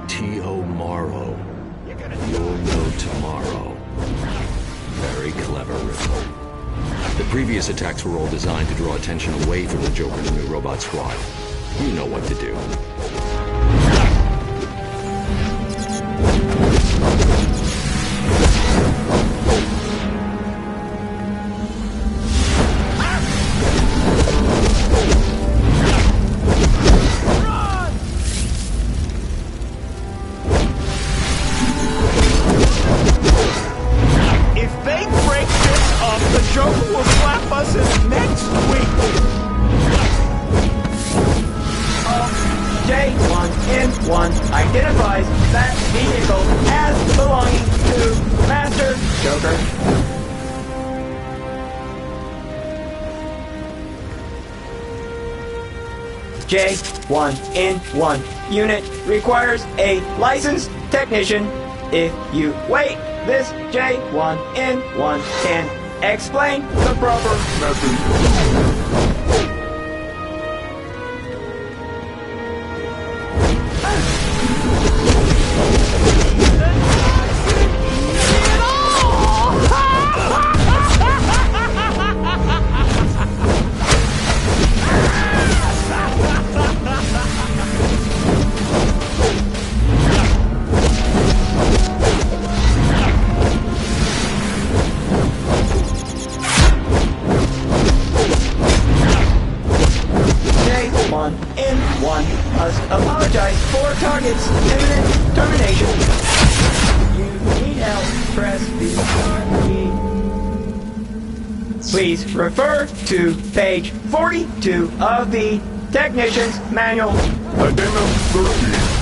Tomorrow. You'll know tomorrow. Very clever, Riddler. The previous attacks were all designed to draw attention away from the Joker's new robot squad. You know what to do. J1N1 identifies that vehicle as belonging to Master Joker. J1N1 unit requires a licensed technician. If you wait, this J1N1 can explain the proper method. N1 must apologize for target's imminent termination. You need help, press the key. Please refer to page 42 of the Technician's Manual. Addendum 13.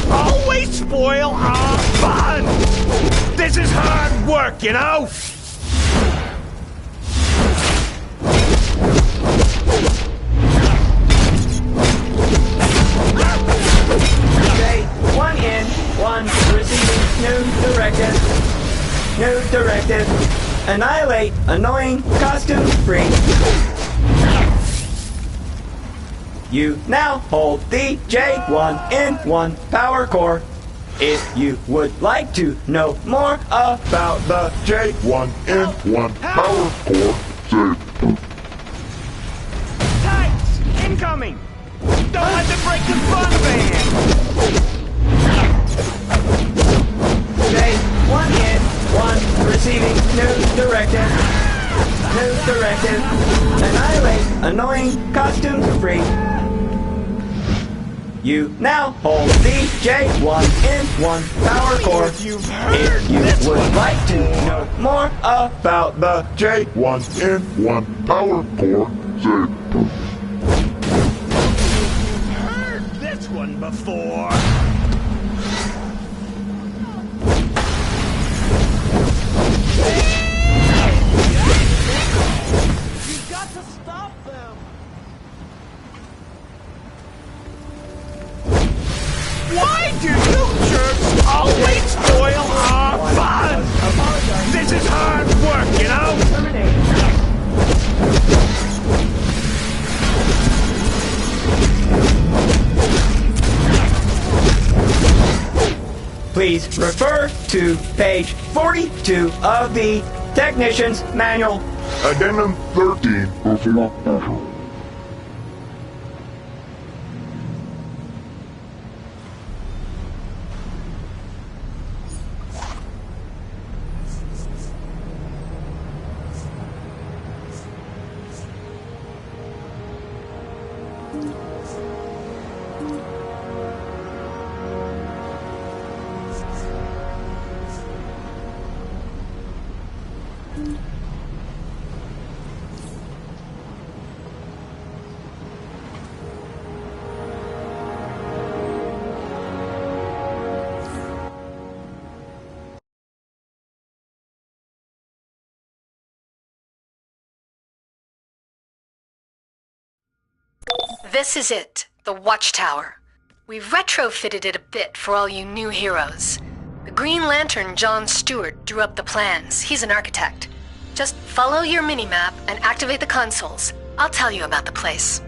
Always spoil our fun! This is hard work, you know? One in, one receiving new directive. New directive. Annihilate annoying costume freak. You now hold the J1N1 power core. If you would like to know more about the J1N1 power core, Tights! Incoming! Don't let them break the fun band! J1N1 receiving new directive. New directive. Annihilate annoying costumes freak. You now hold the J1N1 power core. If you would like to know more about the J1N1 power core, You've heard this one before. You've got to stop them. Why do you jerks always spoil our fun? This is hard work, you know? Please refer to page 42 of the Technician's Manual. Addendum 13. This is it, the Watchtower. We've retrofitted it a bit for all you new heroes. The Green Lantern John Stewart drew up the plans. He's an architect. Just follow your mini-map and activate the consoles. I'll tell you about the place.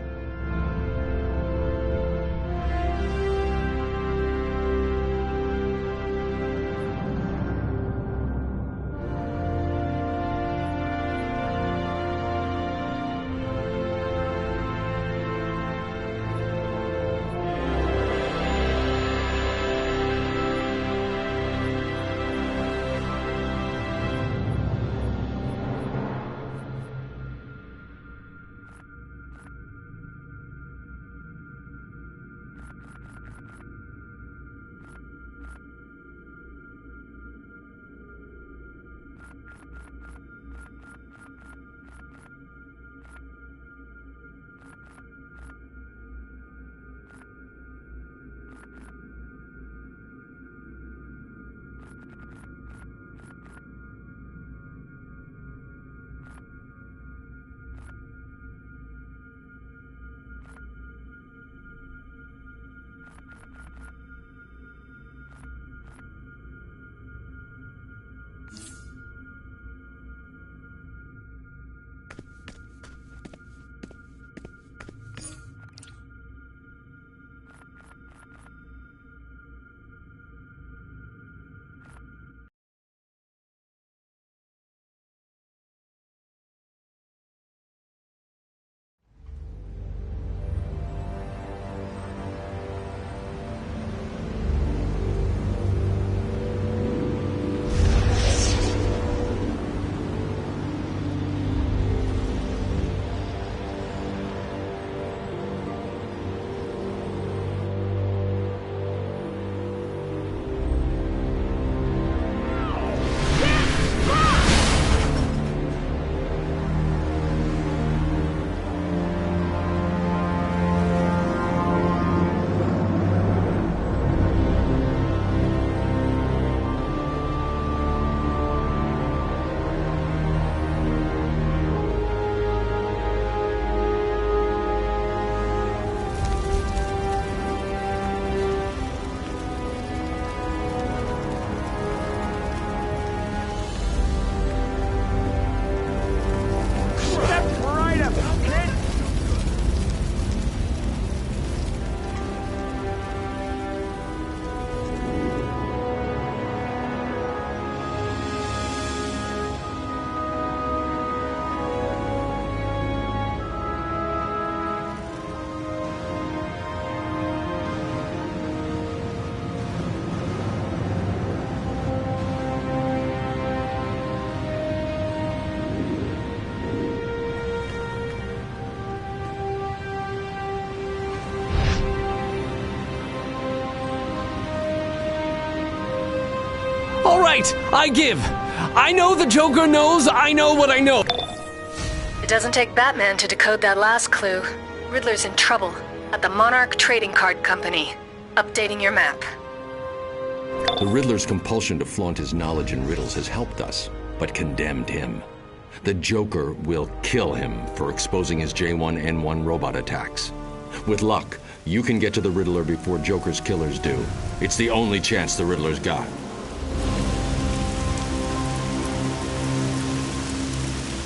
All right, I give. I know the Joker knows I know what I know. It doesn't take Batman to decode that last clue. Riddler's in trouble at the Monarch Trading Card Company. Updating your map. The Riddler's compulsion to flaunt his knowledge in riddles has helped us, but condemned him. The Joker will kill him for exposing his J1N1 robot attacks. With luck, you can get to the Riddler before Joker's killers do. It's the only chance the Riddler's got.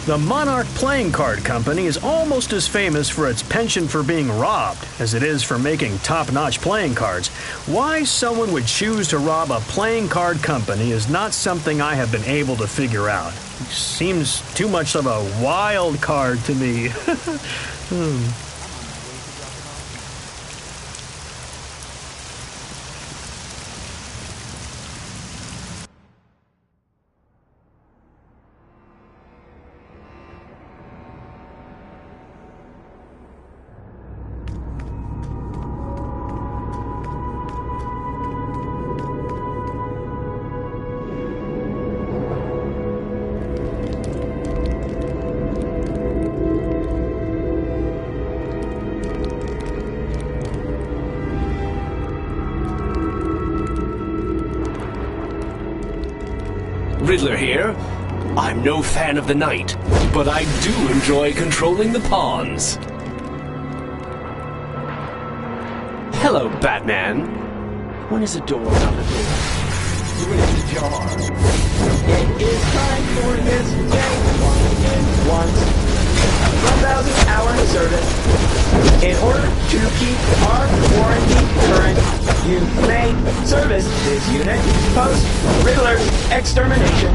The Monarch Playing Card Company is almost as famous for its penchant for being robbed as it is for making top-notch playing cards. Why someone would choose to rob a playing card company is not something I have been able to figure out. It seems too much of a wild card to me. Riddler here. I'm no fan of the knight, but I do enjoy controlling the pawns. Hello, Batman. When is a door not a door? When it's ajar. It is time for this J1 1,000-hour service. In order to keep our warranty current, you may service this unit post Riddler's extermination.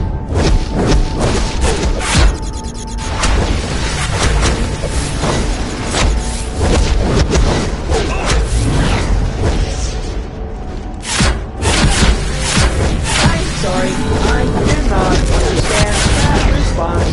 Sorry, I did not understand that response.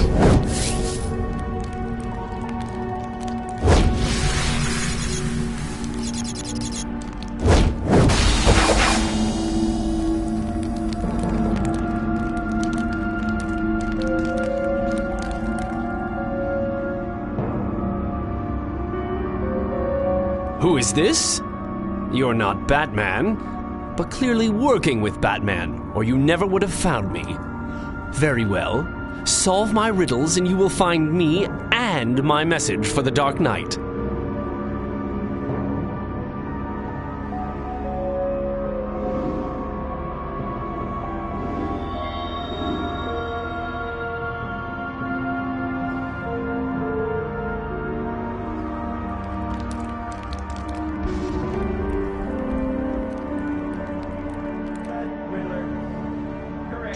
Who is this? You're not Batman, but clearly working with Batman, or you never would have found me. Very well. Solve my riddles and you will find me and my message for the Dark Knight.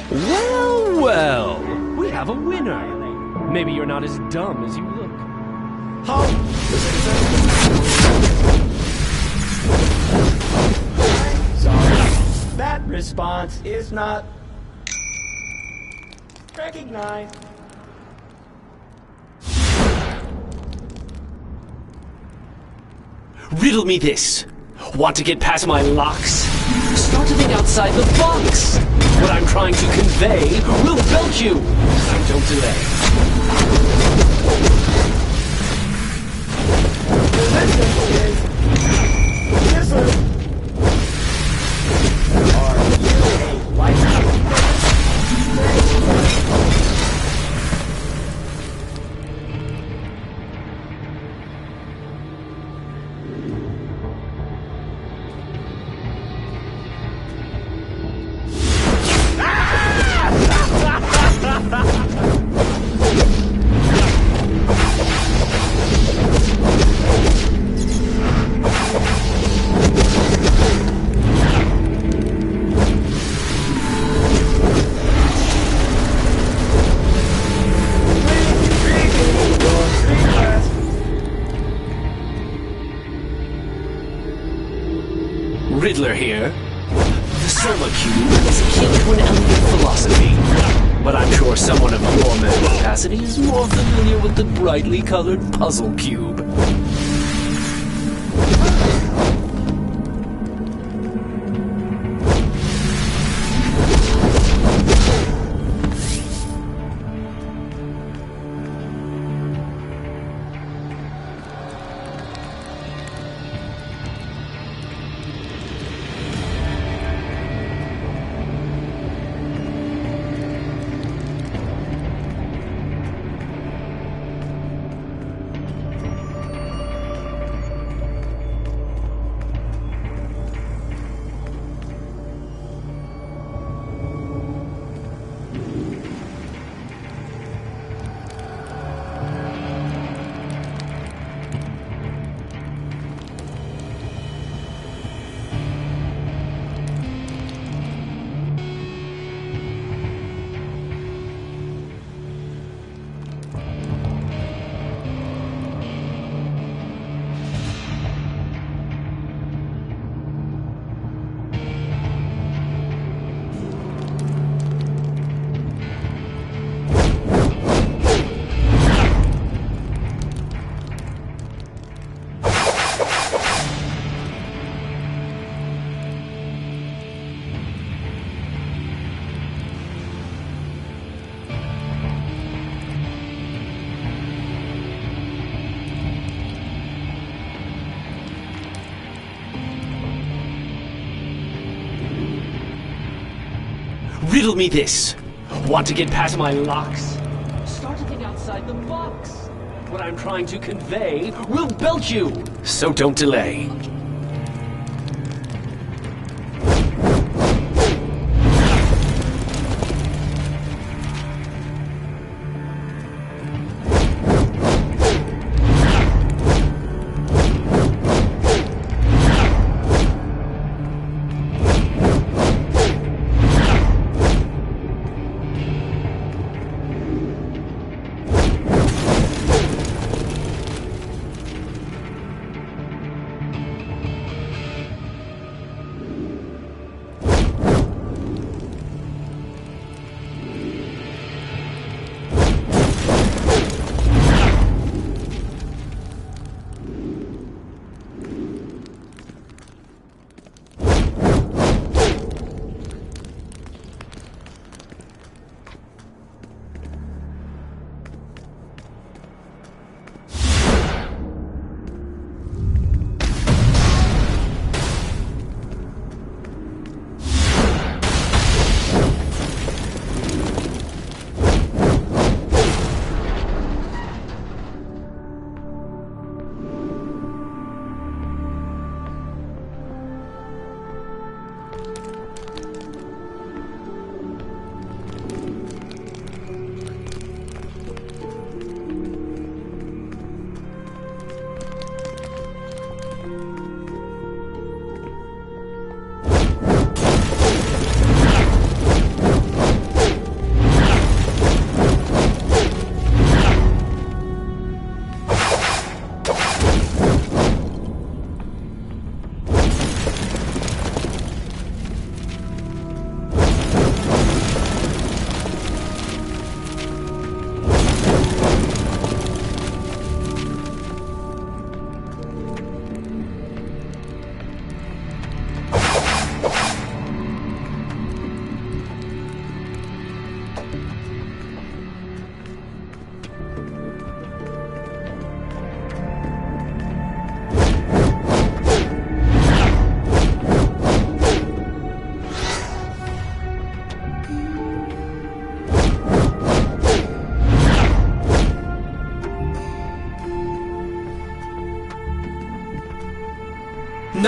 Well, well, we have a winner. Maybe you're not as dumb as you look. Halt! Sorry, that response is not recognized. Riddle me this. Want to get past my locks? Start to think outside the box. What I'm trying to convey will belt you. So don't delay. Are you a licensed? Riddler here. The Soma Cube is akin to an elegant philosophy, but I'm sure someone of your mental capacity is more familiar with the brightly colored puzzle cube. Riddle me this. Want to get past my locks? Start to think outside the box. What I'm trying to convey will belt you, so don't delay.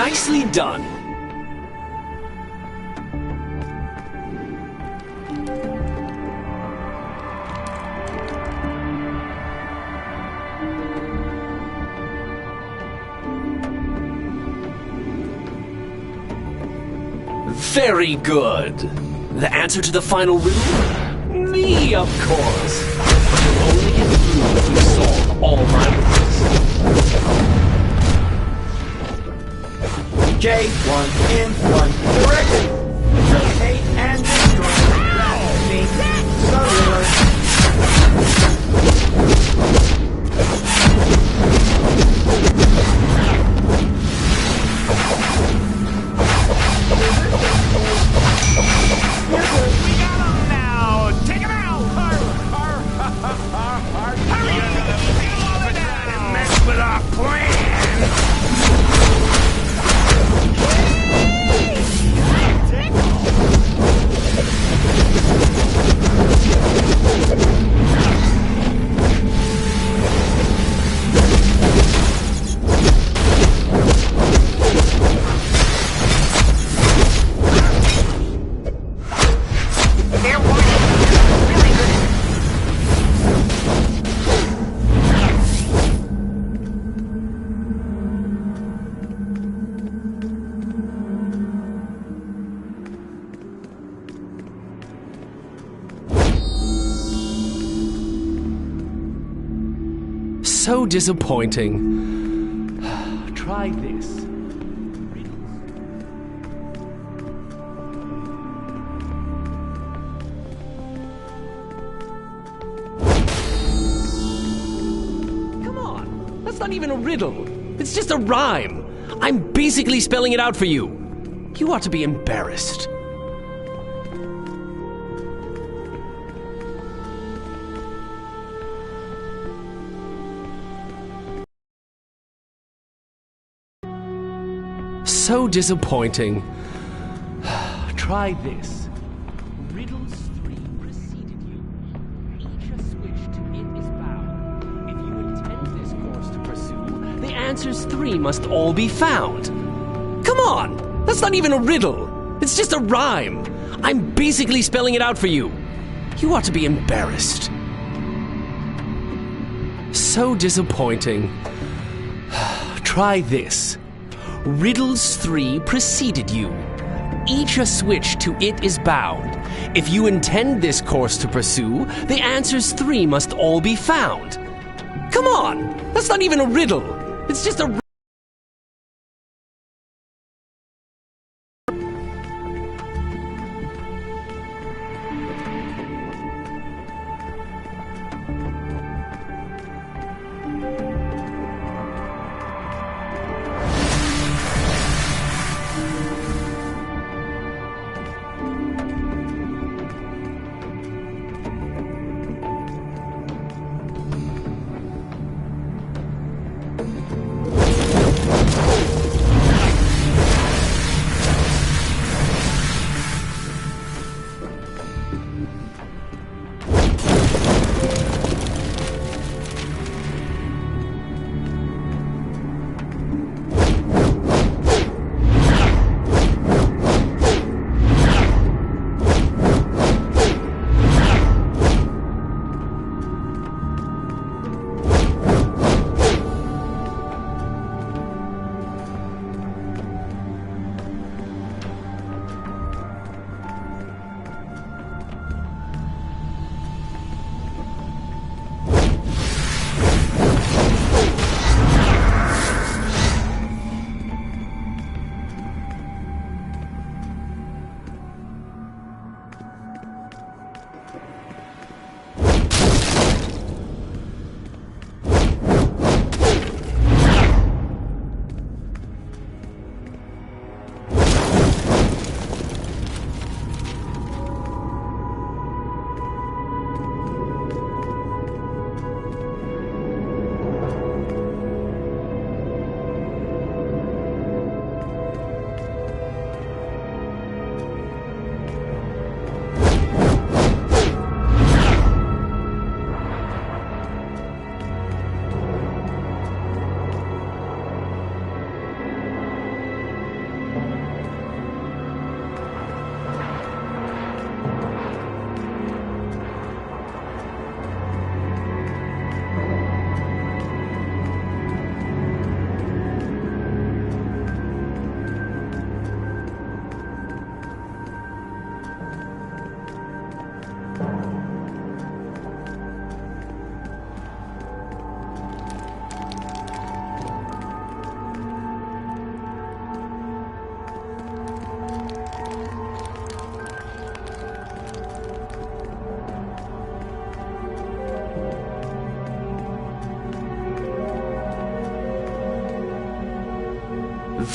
Nicely done. Very good. The answer to the final riddle? Me, of course. But you'll only get through if you solve all my riddles. J1 in one direction. Rotate and destroy. Me, cellular. We got him now! Take him out! Hurry up! And mess with our plan! They're warning. Really good. So disappointing. Try this. Come on, that's not even a riddle. It's just a rhyme. I'm basically spelling it out for you. You ought to be embarrassed. So disappointing. Try this. Riddles 3 preceded you. Each a switch to it is bound. If you intend this course to pursue, the answers 3 must all be found. Come on! That's not even a riddle. It's just a rhyme. I'm basically spelling it out for you. You ought to be embarrassed. So disappointing. Try this. Riddles 3 preceded you. Each a switch to it is bound. If you intend this course to pursue, the answers 3 must all be found. Come on! That's not even a riddle. It's just a...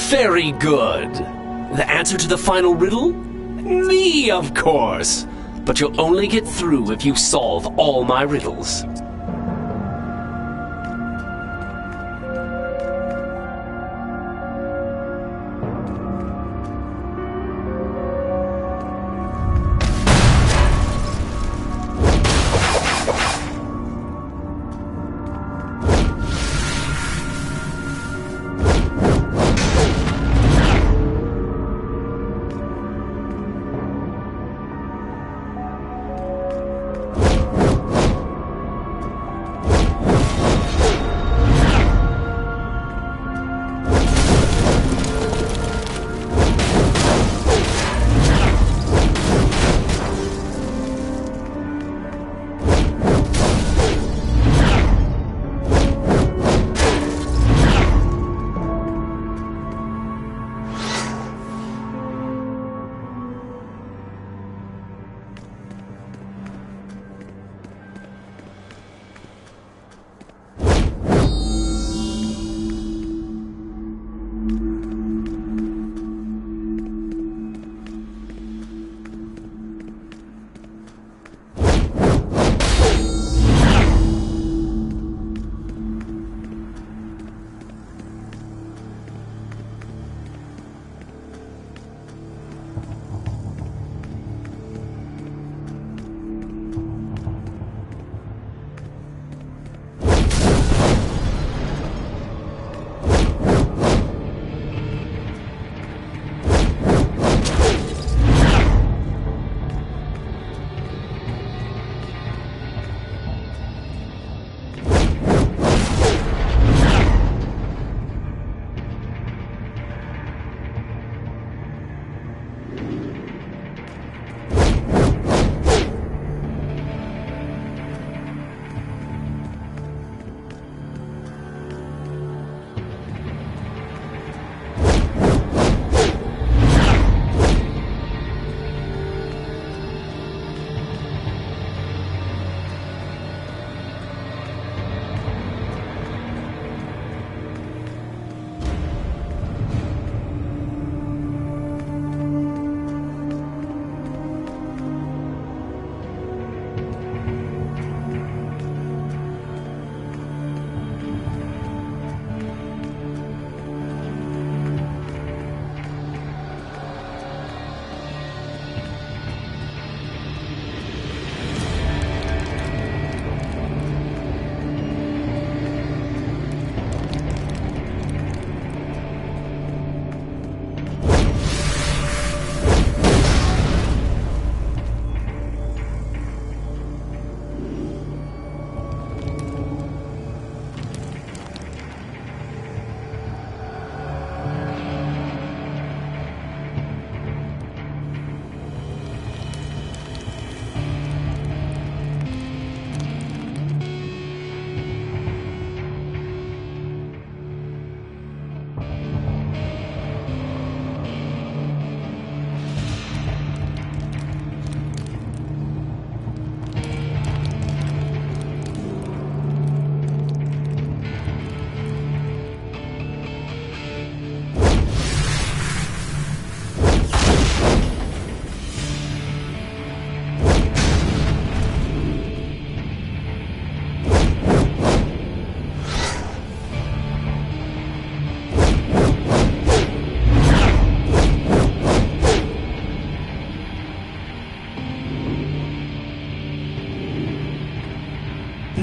Very good. The answer to the final riddle? Me, of course. But you'll only get through if you solve all my riddles.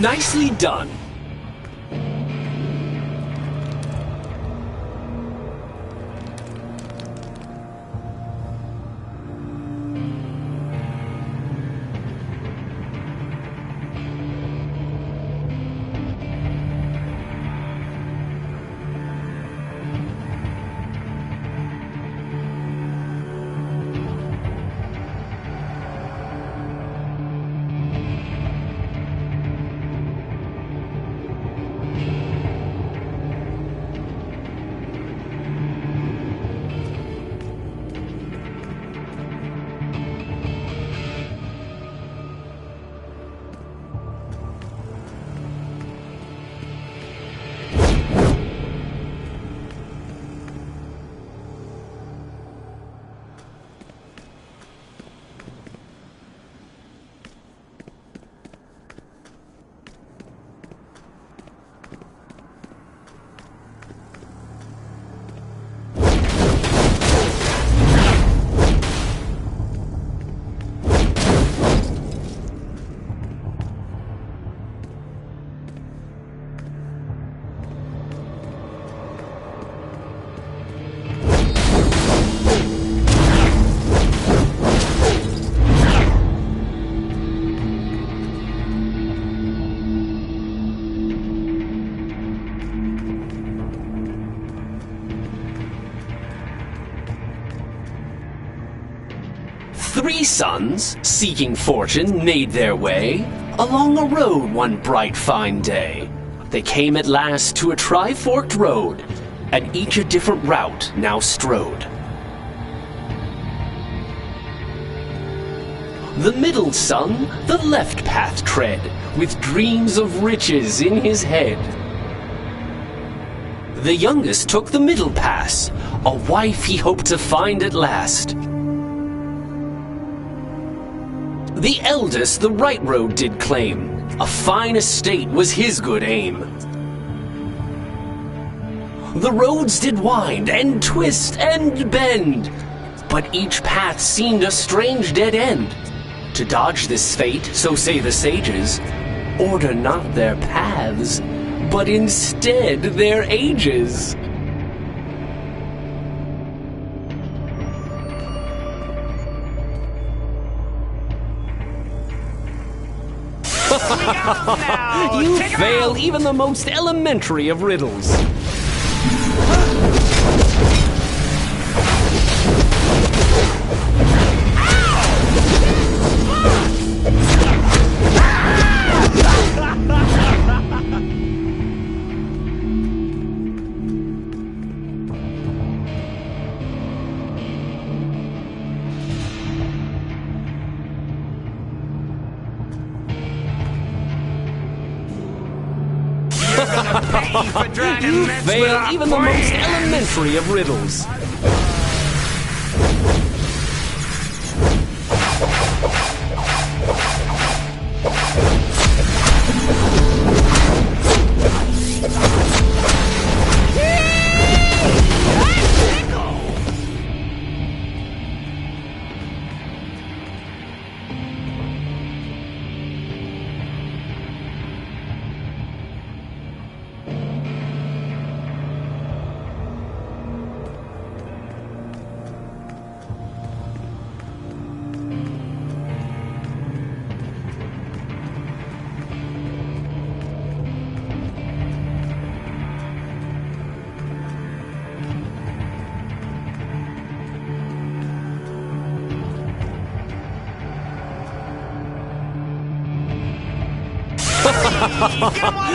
Nicely done. 3 sons, seeking fortune, made their way along a road one bright fine day. They came at last to a tri-forked road, and each a different route now strode. The middle son the left path tread, with dreams of riches in his head. The youngest took the middle pass, a wife he hoped to find at last. The eldest the right road did claim, a fine estate was his good aim. The roads did wind and twist and bend, but each path seemed a strange dead end. To dodge this fate, so say the sages, order not their paths, but instead their ages. You fail even the most elementary of riddles. You fail even the most elementary of riddles.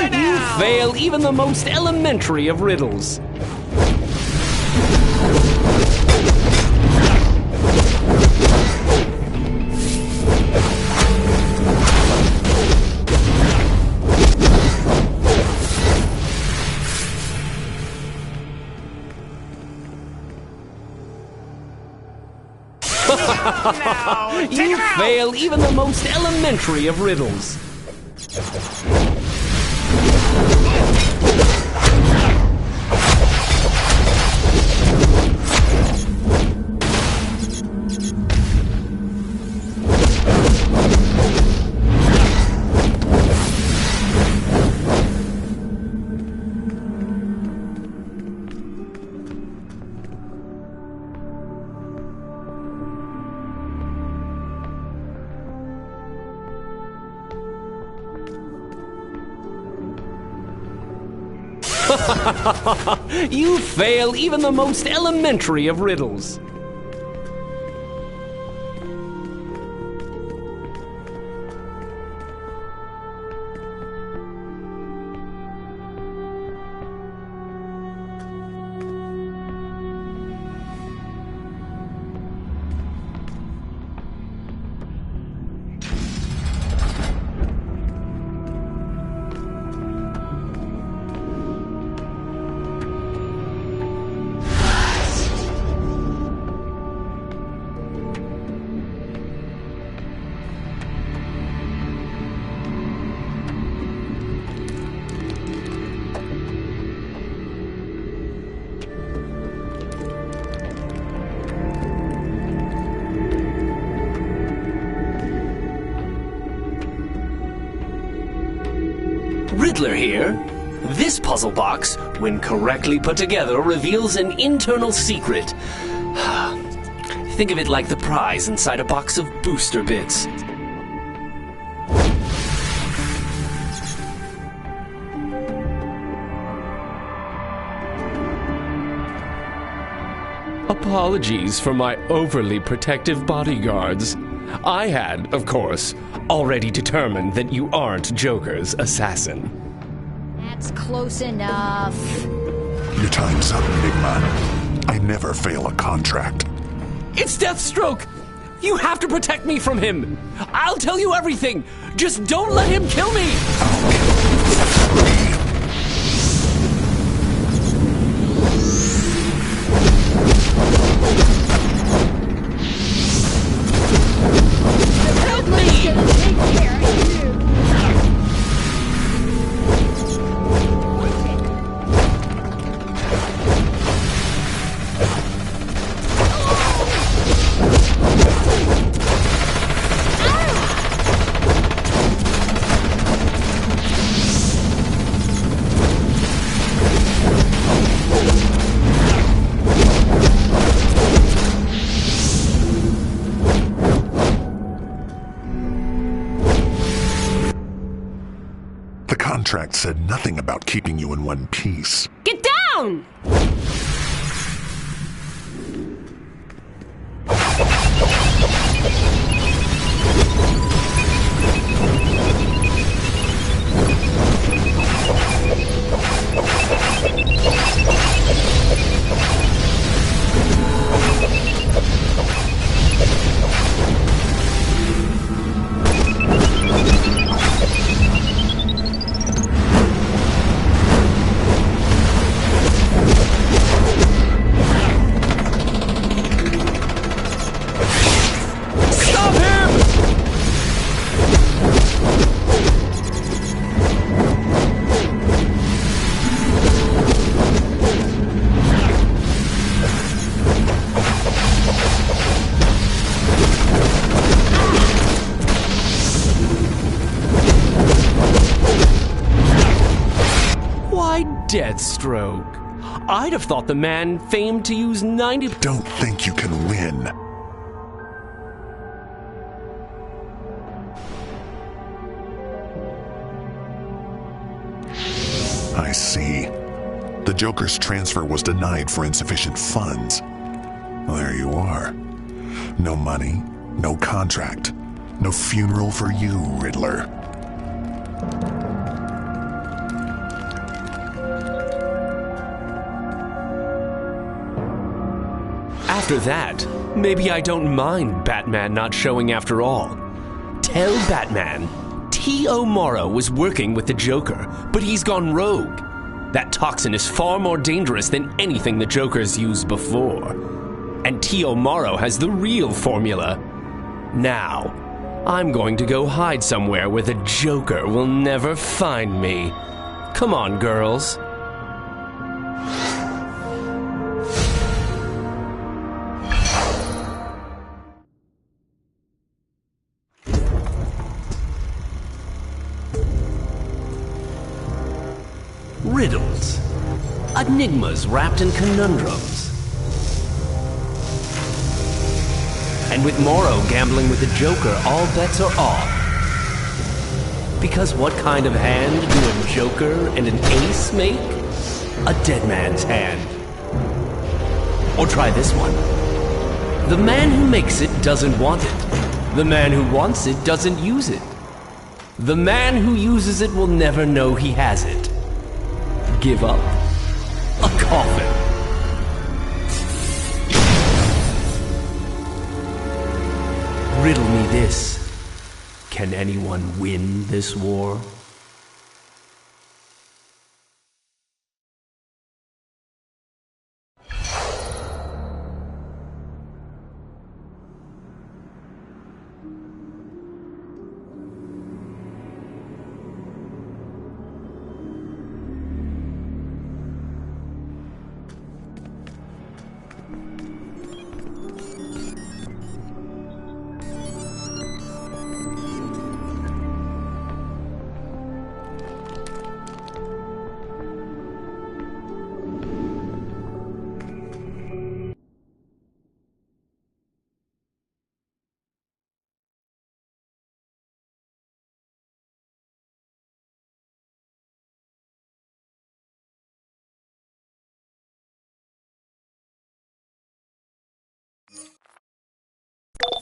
You fail even the most elementary of riddles. You fail even the most elementary of riddles. You fail even the most elementary of riddles. Riddler here. This puzzle box, when correctly put together, reveals an internal secret. Think of it like the prize inside a box of booster bits. A Apologies for my overly protective bodyguards. I had, of course, already determined that you aren't Joker's assassin. That's close enough. Your time's up, Enigma. I never fail a contract. It's Deathstroke! You have to protect me from him! I'll tell you everything! Just don't let him kill me! Help me! Take care of you. The contract said nothing about keeping you in one piece. Get down! Deathstroke. I'd have thought the man famed to use 90... Don't think you can win. I see. The Joker's transfer was denied for insufficient funds. Well, there you are. No money, no contract, no funeral for you, Riddler. After that, maybe I don't mind Batman not showing after all. Tell Batman T.O. Morrow was working with the Joker, but he's gone rogue. That toxin is far more dangerous than anything the Joker's used before. And T.O. Morrow has the real formula. Now, I'm going to go hide somewhere where the Joker will never find me. Come on, girls. Riddles. Enigmas wrapped in conundrums. And with Morrow gambling with the Joker, all bets are off. Because what kind of hand do a Joker and an ace make? A dead man's hand. Or try this one. The man who makes it doesn't want it. The man who wants it doesn't use it. The man who uses it will never know he has it. Give up. A coffin. Riddle me this. Can anyone win this war?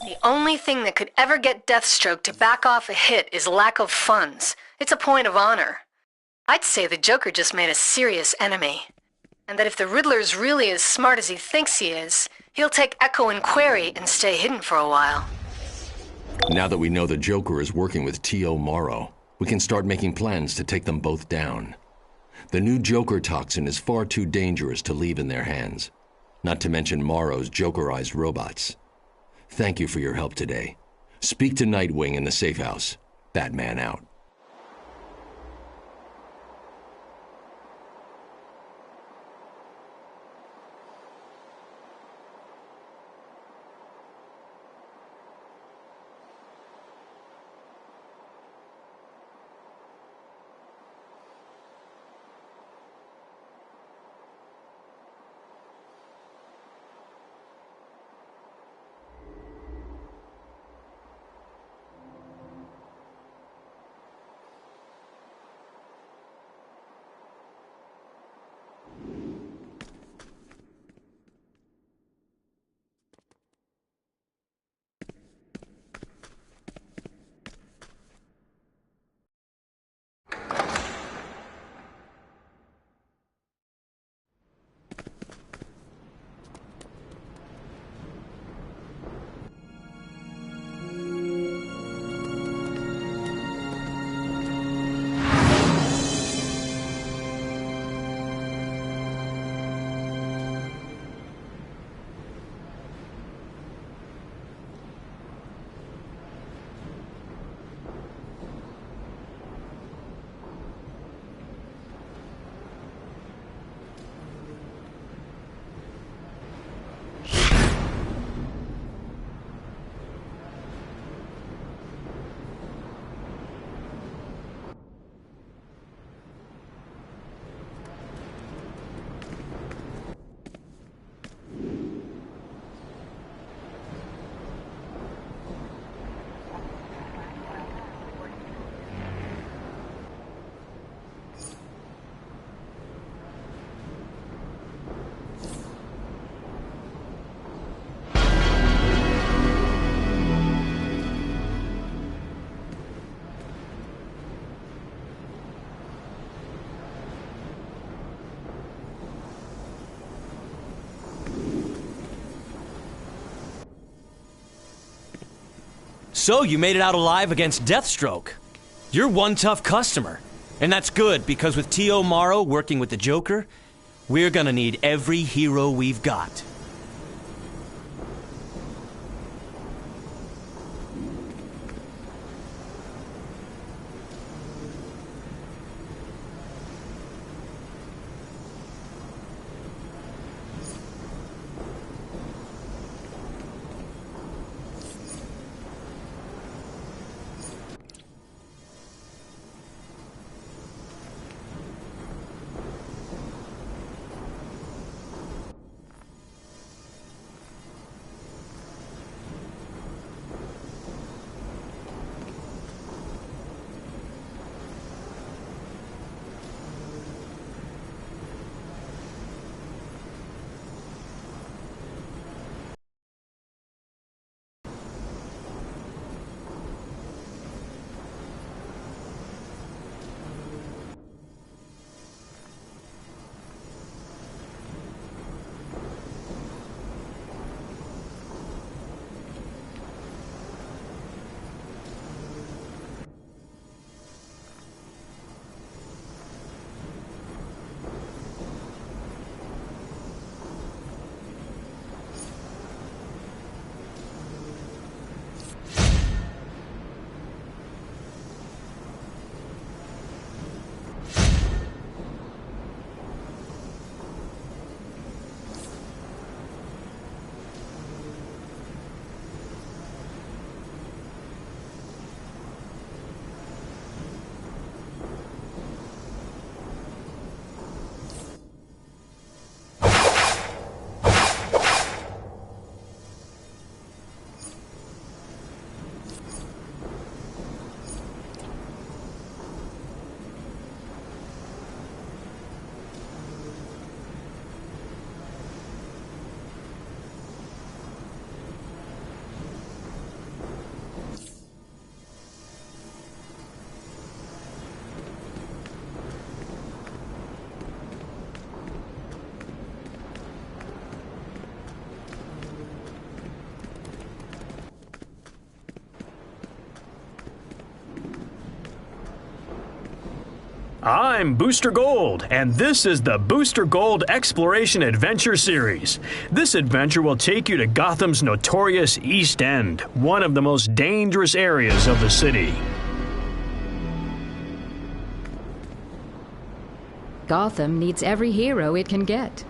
The only thing that could ever get Deathstroke to back off a hit is lack of funds. It's a point of honor. I'd say the Joker just made a serious enemy. And that if the Riddler's really as smart as he thinks he is, he'll take Echo and Query and stay hidden for a while. Now that we know the Joker is working with T.O. Morrow, we can start making plans to take them both down. The new Joker toxin is far too dangerous to leave in their hands, not to mention Morrow's Jokerized robots. Thank you for your help today. Speak to Nightwing in the safe house. Batman out. So you made it out alive against Deathstroke. You're one tough customer. And that's good, because with T.O. Morrow working with the Joker, we're gonna need every hero we've got. I'm Booster Gold, and this is the Booster Gold Exploration Adventure Series. This adventure will take you to Gotham's notorious East End, one of the most dangerous areas of the city. Gotham needs every hero it can get.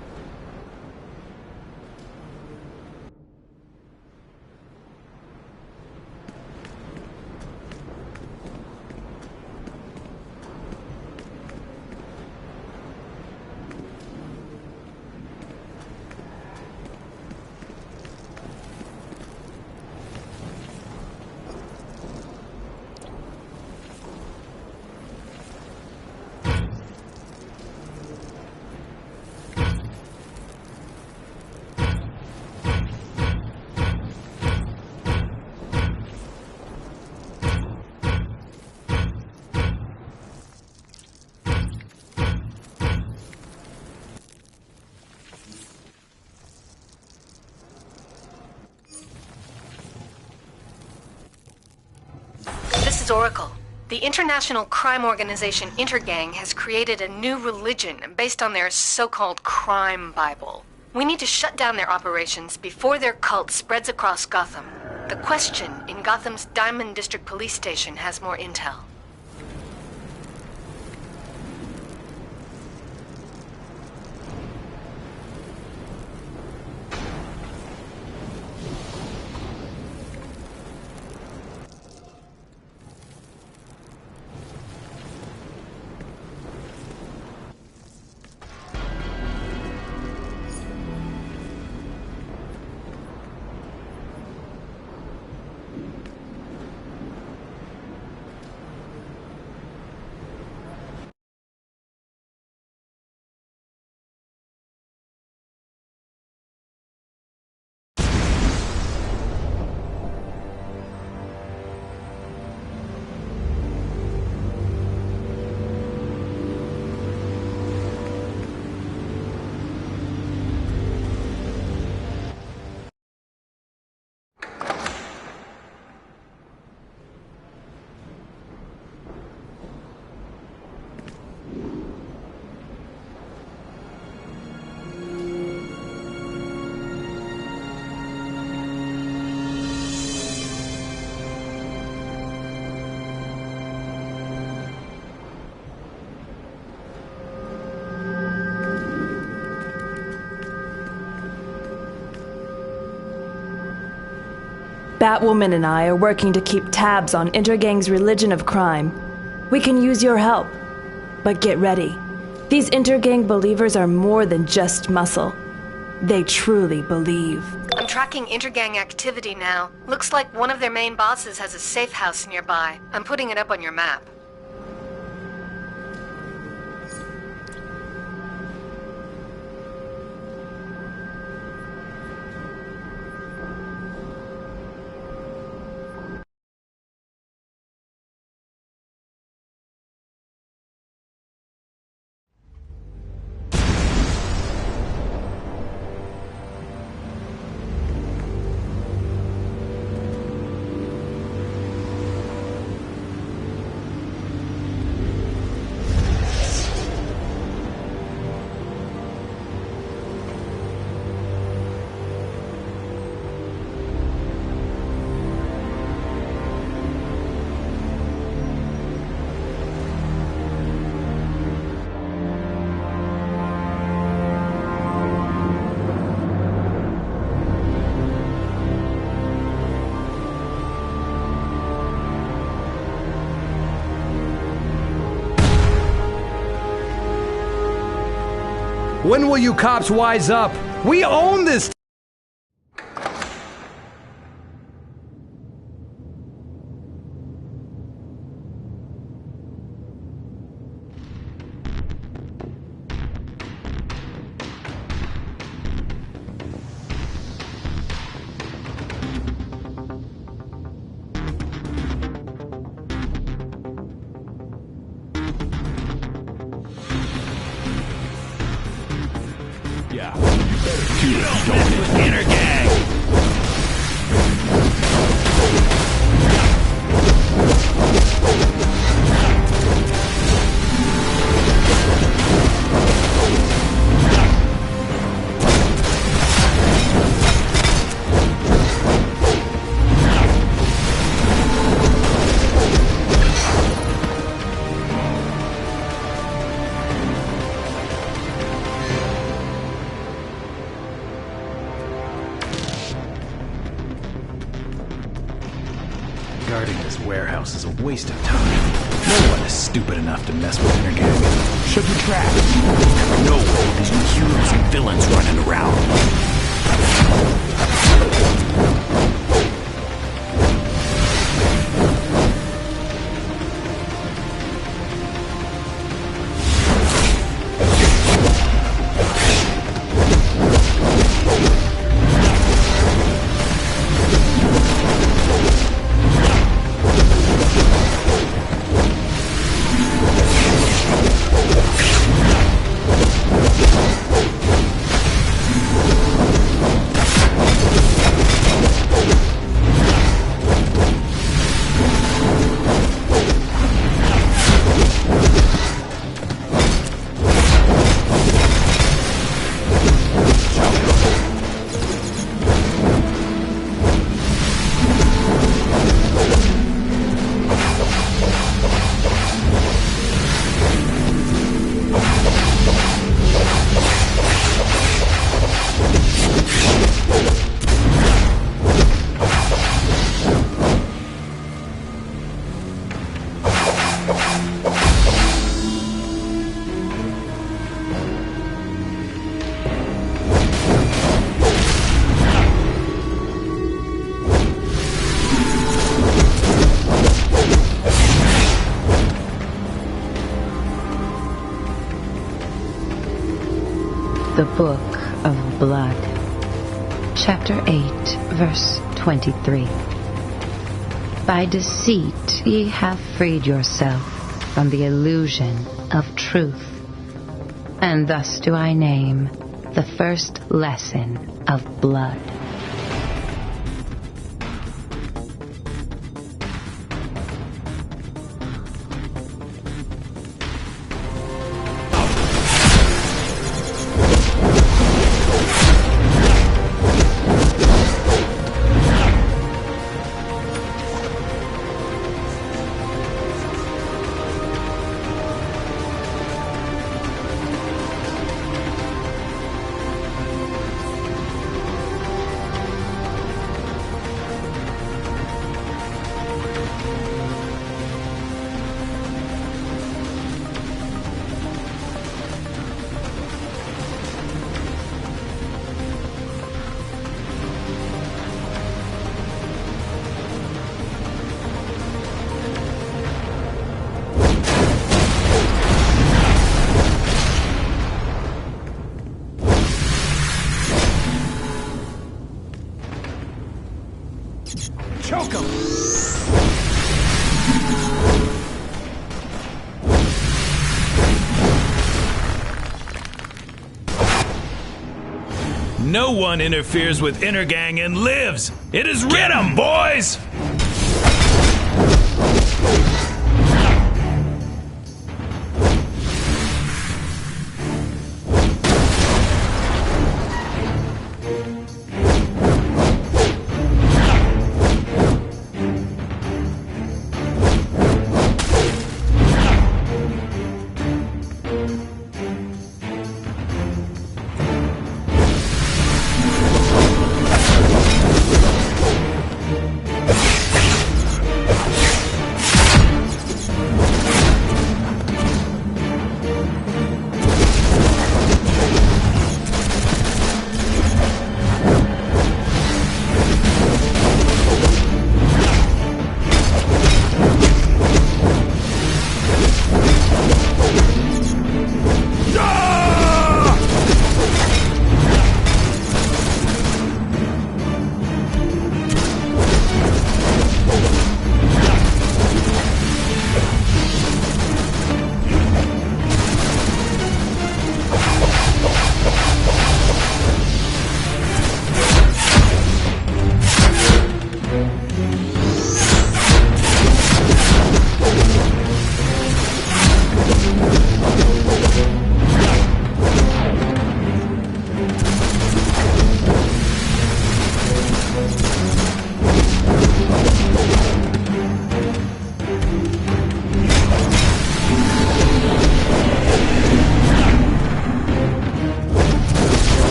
This is Oracle. The international crime organization Intergang has created a new religion based on their so-called crime Bible. We need to shut down their operations before their cult spreads across Gotham. The Question in Gotham's Diamond District Police Station has more intel. Batwoman and I are working to keep tabs on Intergang's religion of crime. We can use your help. But get ready. These Intergang believers are more than just muscle. They truly believe. I'm tracking Intergang activity now. Looks like one of their main bosses has a safe house nearby. I'm putting it up on your map. When will you cops wise up? We own this. Guarding this warehouse is a waste of time. No one is stupid enough to mess with Intergang. Should be trapped. No way these are heroes and villains running around. The Book of Blood, Chapter 8, verse 23. By deceit ye have freed yourself from the illusion of truth, and thus do I name the first lesson of blood. Choke him! No one interferes with Intergang and lives! It is written! Get 'em, boys!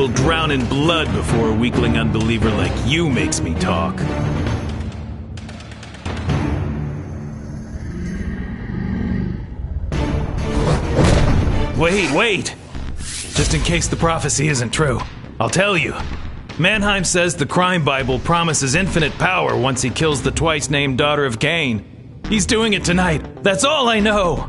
will drown in blood before a weakling unbeliever like you makes me talk. Wait! Just in case the prophecy isn't true, I'll tell you. Mannheim says the crime Bible promises infinite power once he kills the twice-named daughter of Cain. He's doing it tonight. That's all I know.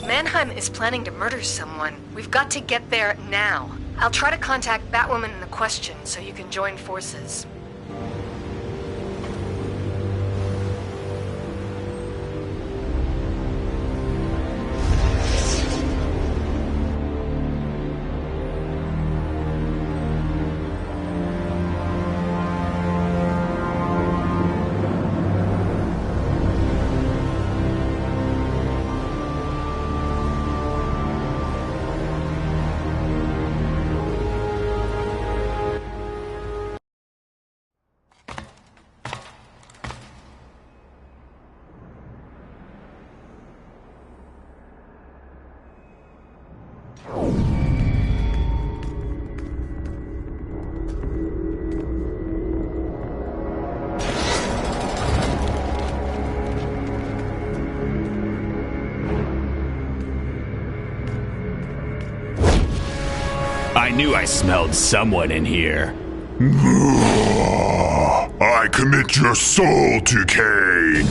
Mannheim is planning to murder someone. We've got to get there now. I'll try to contact Batwoman in the question so you can join forces. I knew I smelled someone in here. I commit your soul to Cain.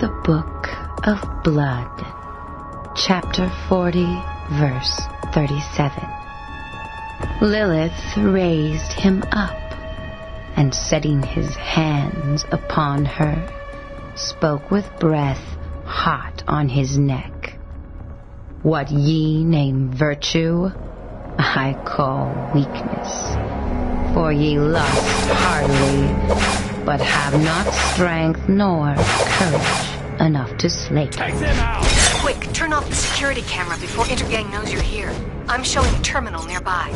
The Book of Blood, Chapter 40, Verse 37. Lilith raised him up, and setting his hands upon her, spoke with breath hot on his neck. What ye name virtue, I call weakness. For ye lust heartily, but have not strength nor courage enough to slay. Quick, turn off the security camera before Intergang knows you're here. I'm showing a terminal nearby.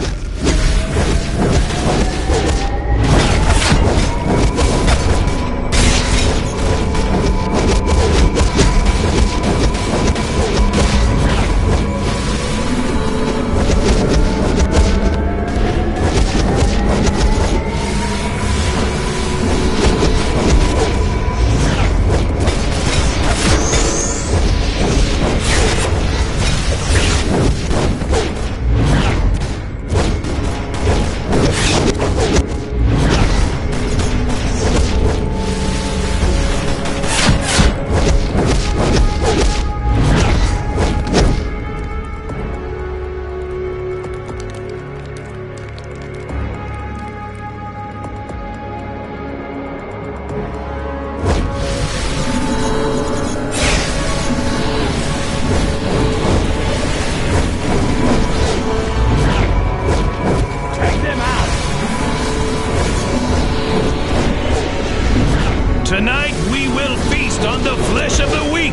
Tonight we will feast on the flesh of the weak!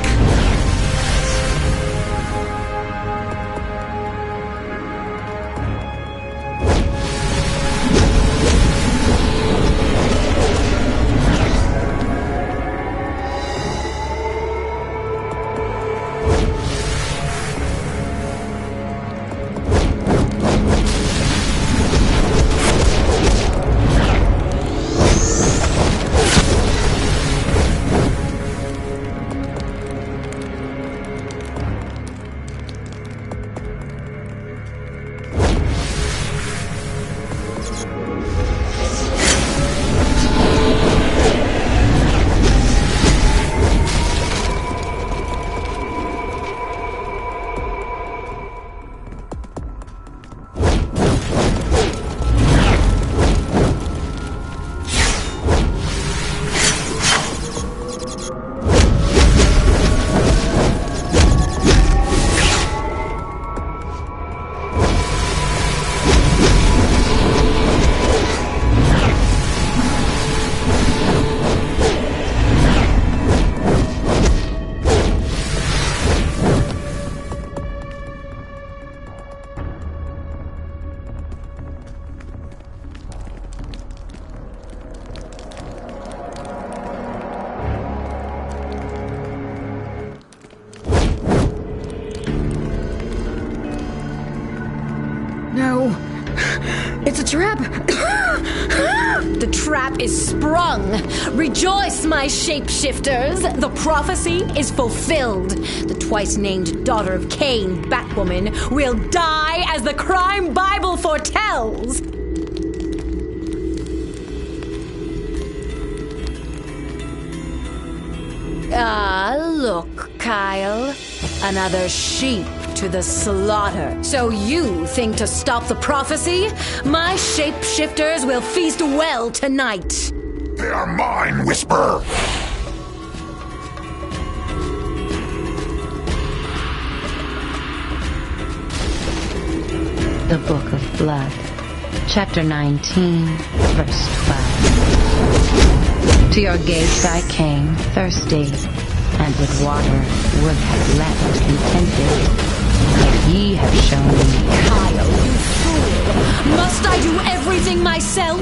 No. It's a trap. The trap is sprung. Rejoice, my shapeshifters. The prophecy is fulfilled. The twice-named daughter of Cain, Batwoman, will die as the crime Bible foretells. Ah, look, Kyle. Another sheep to the slaughter. So you think to stop the prophecy? My shapeshifters will feast well tonight. They are mine, Whisper! The Book of Blood, Chapter 19, Verse 12. To your gates I came, thirsty, and with water would have left contented. But ye have shown me. Kyle, you fool! Must I do everything myself?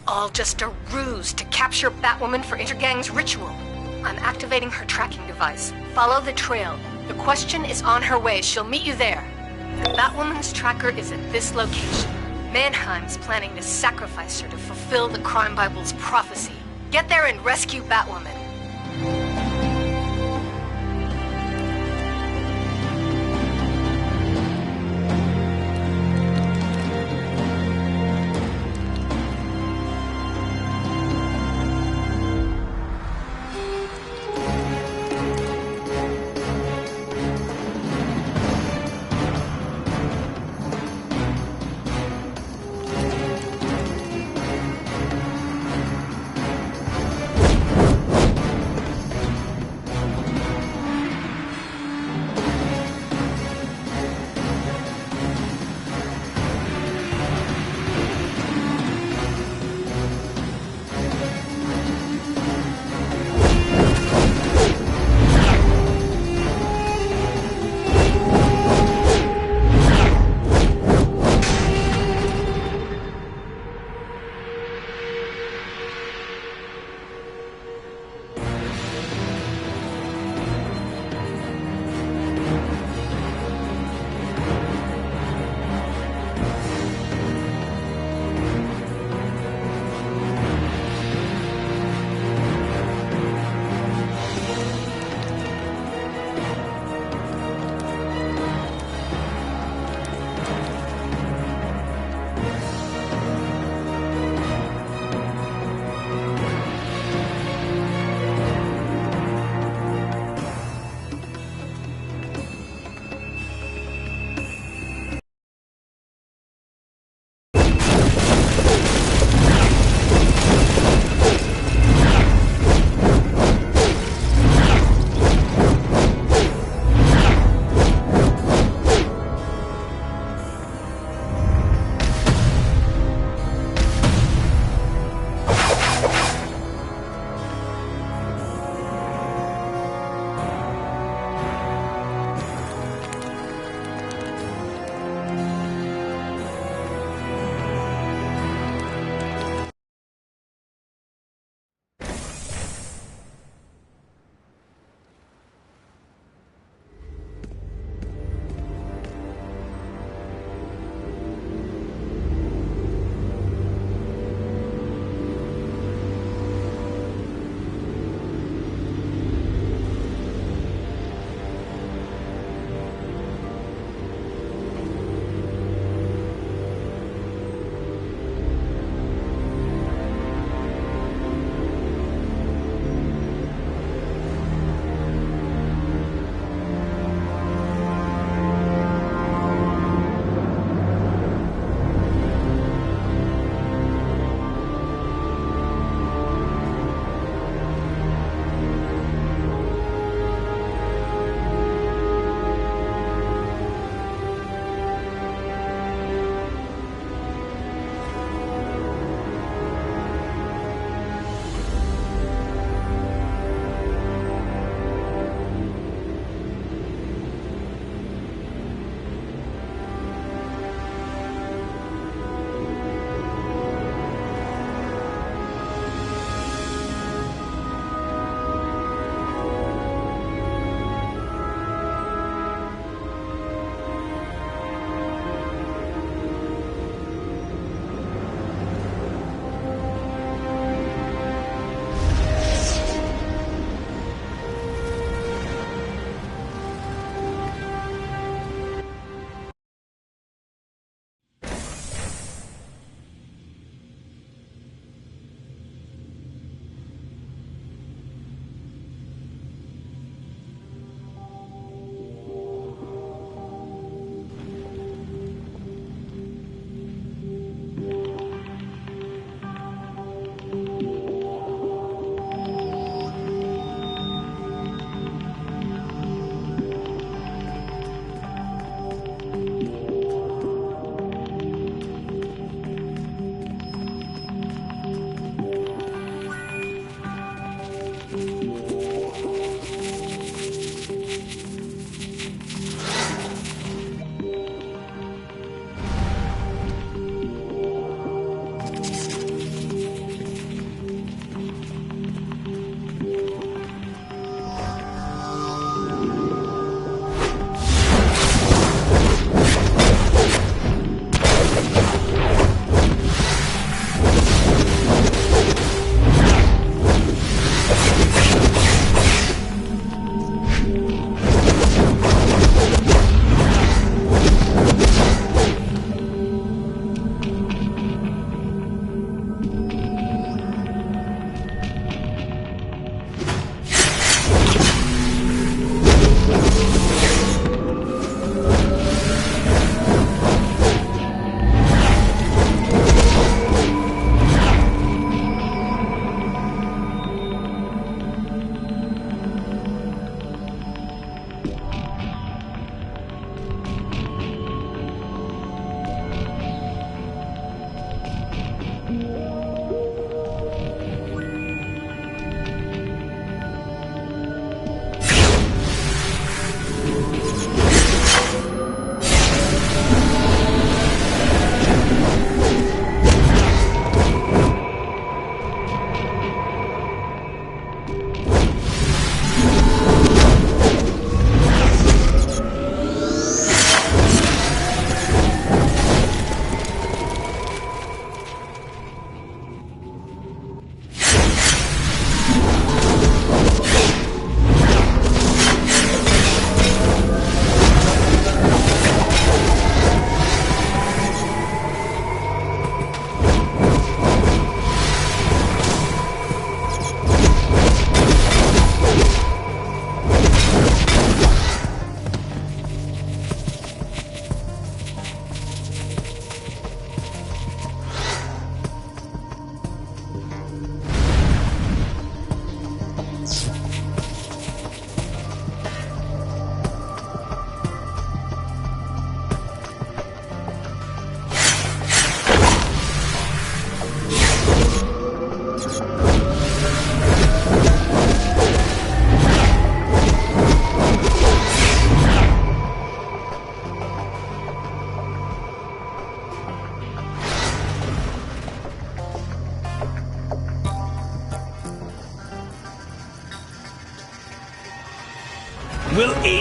all just a ruse to capture Batwoman for Intergang's ritual. I'm activating her tracking device. Follow the trail. The Question is on her way. She'll meet you there. The Batwoman's tracker is at this location. Mannheim's planning to sacrifice her to fulfill the Crime Bible's prophecy. Get there and rescue Batwoman.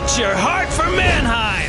What's your heart for Mannheim?